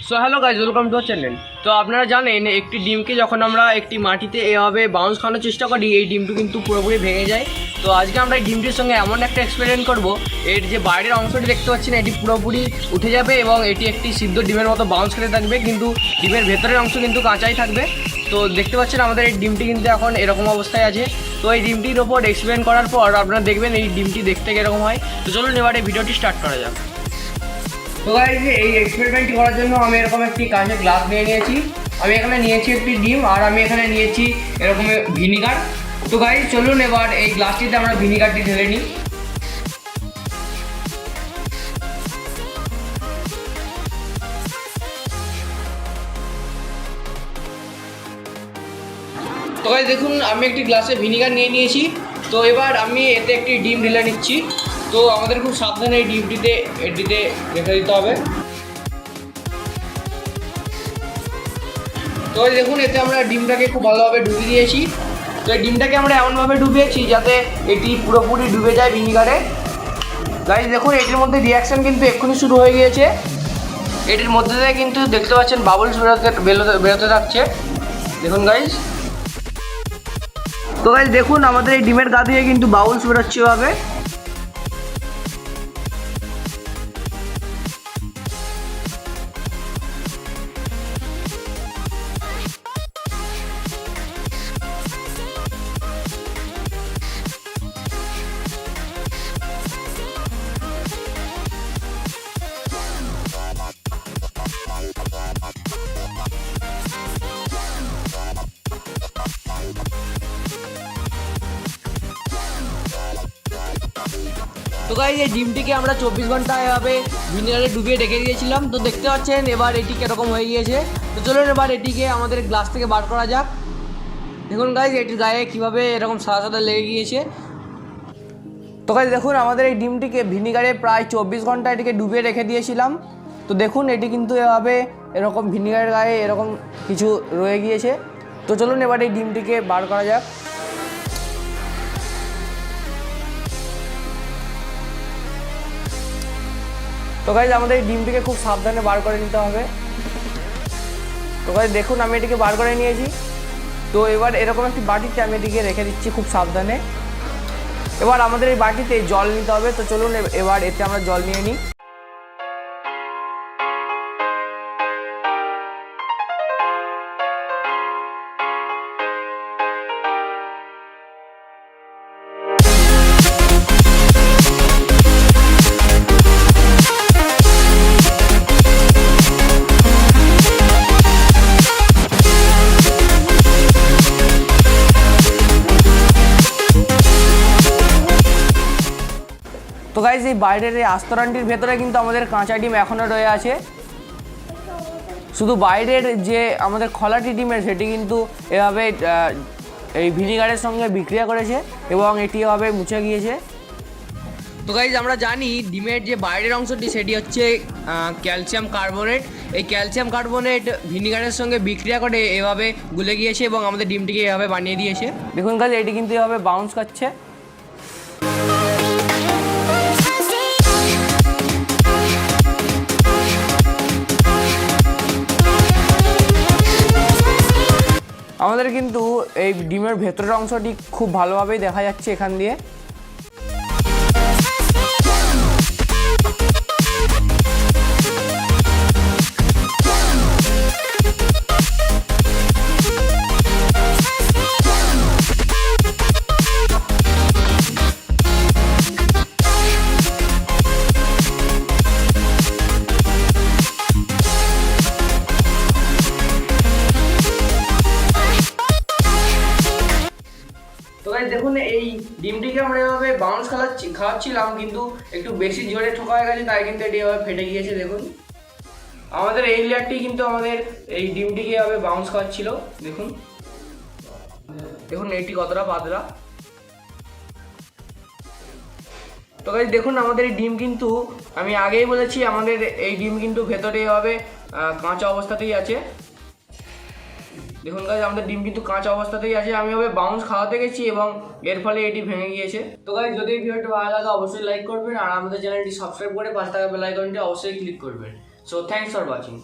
So hello guys, welcome to channel. তো আপনারা জানেন একটি ডিমকে যখন আমরা একটি মাটিতে এভাবে বাউন্স খাওয়ানোর চেষ্টা করি, এই ডিমটি কিন্তু পুরোপুরি ভেঙে যায়। তো আজকে আমরা এই ডিমটির সঙ্গে এমন একটা এক্সপেরিমেন্ট করব, এর যে বাইরের অংশটি দেখতে পাচ্ছি না, এটি পুরোপুরি উঠে যাবে এবং এটি একটি সিদ্ধ ডিমের মতো বাউন্স খেতে থাকবে, কিন্তু ডিমের ভেতরের অংশ কিন্তু কাঁচাই থাকবে। তো দেখতে পাচ্ছেন আমাদের এই ডিমটি কিন্তু এখন এরকম অবস্থায় আছে। তো এই ডিমটির ওপর এক্সপেরিমেন্ট করার পর আপনারা দেখবেন এই ডিমটি দেখতে কীরকম হয়। তো চলুন এবার এই ভিডিওটি স্টার্ট করা যাক। তো গাইজ, এই এক্সপেরিমেন্টটি করার জন্য আমি এরকম একটি কাঁচের গ্লাস নিয়ে নিয়েছি। আমি এখানে নিয়েছি একটি ডিম, আর আমি এখানে নিয়েছি এরকম ভিনিগার। তো গাইজ চলুন এবার এই গ্লাসটিতে আমরা ভিনিগারটি ঢেলে নিই। তো গাইজ দেখুন, আমি একটি গ্লাসে ভিনিগার নিয়ে নিয়েছি। তো এবার আমি এতে একটি ডিম ঢেলে নিচ্ছি। তো আমাদের খুব সাবধানে এই ডিমটিতে এটিতে রেখে দিতে হবে। তো দেখুন, এতে আমরা ডিমটাকে খুব ভালোভাবে ডুবিয়ে দিয়েছি। তো এই ডিমটাকে আমরা এমনভাবে ডুবিয়েছি যাতে এটি পুরোপুরি ডুবে যায় ভিনিগারে। গাইজ দেখুন, এটির মধ্যে রিয়াকশান কিন্তু এক্ষুনি শুরু হয়ে গিয়েছে। এটির মধ্যে থেকে কিন্তু দেখতে পাচ্ছেন বাবলস বেরোতে থাকছে। দেখুন গাইজ। তো গাইজ দেখুন, আমাদের এই ডিমের গা দিয়ে কিন্তু বাবলস বেরোচ্ছে এভাবে। তো গাইজ, এই ডিমটিকে আমরা 24 ঘন্টা এভাবে ভিনিগারে ডুবিয়ে রেখে দিয়েছিলাম। তো দেখতে পাচ্ছেন এবার এটি কীরকম হয়ে গিয়েছে। তো চলুন এবার এটিকে আমাদের গ্লাস থেকে বার করা যাক। দেখুন গাইজ, এটির গায়ে কীভাবে এরকম সাদা সাদা লেগে গিয়েছে। তো গাইজ দেখুন, আমাদের এই ডিমটিকে ভিনিগারে প্রায় 24 ঘন্টা এটিকে ডুবিয়ে রেখে দিয়েছিলাম। তো দেখুন, এটি কিন্তু এভাবে এরকম ভিনিগারের গায়ে এরকম কিছু রয়ে গিয়েছে। তো চলুন এবার এই ডিমটিকে বার করা যাক। তো গাইজ, আমাদের এই ডিমটিকে খুব সাবধানে বার করে নিতে হবে। তো গাইজ দেখুন, আমি এটিকে বার করে নিয়েছি। তো এবার এরকম একটি বাটিতে আমি এটিকে রেখে দিচ্ছি খুব সাবধানে। এবার আমাদের এই বাটিতে জল নিতে হবে। তো চলুন এবার এতে আমরা জল নিয়ে নিই। তো গাইজ, এই বাইরের এই আস্তরণটির ভেতরে কিন্তু আমাদের কাঁচা ডিম এখনও রয়ে আছে। শুধু বাইরের যে আমাদের খোলাটি ডিমের, সেটি কিন্তু এভাবে এই ভিনিগারের সঙ্গে বিক্রিয়া করেছে এবং এটি এভাবে মুছে গিয়েছে। তো গাইজ, আমরা জানি ডিমের যে বাইরের অংশটি সেটি হচ্ছে ক্যালসিয়াম কার্বনেট। এই ক্যালসিয়াম কার্বনেট ভিনিগারের সঙ্গে বিক্রিয়া করে এভাবে গুলে গিয়েছে এবং আমাদের ডিমটিকে এভাবে বানিয়ে দিয়েছে। দেখুন গাইজ, এটি কিন্তু এভাবে বাউন্স করছে। আমাদের কিন্তু এই ডিমের ভেতরের অংশটি খুব ভালোভাবেই দেখা যাচ্ছে এখান দিয়ে। তো গাইজ দেখুন, এই ডিমটিকে আমরা এভাবে বাউন্স খাওয়াচ্ছিলাম, কিন্তু একটু বেশি জোরে ঠোকা হয়ে গেছে, তাই কিন্তু এটি এভাবে ফেটে গিয়েছে। দেখুন, আমাদের এই লেয়ারটি কিন্তু আমাদের এই ডিমটিকে এভাবে বাউন্স খাওয়াচ্ছিল। দেখুন দেখুন এটি কতটা পাতলা। তো গাইজ দেখুন, আমাদের এই ডিম কিন্তু আমি আগেই বলেছি, আমাদের এই ডিম কিন্তু ভেতরে এভাবে কাঁচা অবস্থাতেই আছে। দেখুন গাইস, আমাদের ডিম কিন্তু কাঁচা অবস্থাতেই আছে। আমি ভাবে বাউন্স খাওয়াতে গেছি এবং এর ফলে এটি ভেঙে গিয়েছে। তো গাইস, যদি এই ভিডিওটি ভালো লাগে অবশ্যই লাইক করবেন আর আমাদের চ্যানেলটি সাবস্ক্রাইব করে পাশে থাকা বেল আইকনটি অবশ্যই ক্লিক করবেন। So thanks for watching.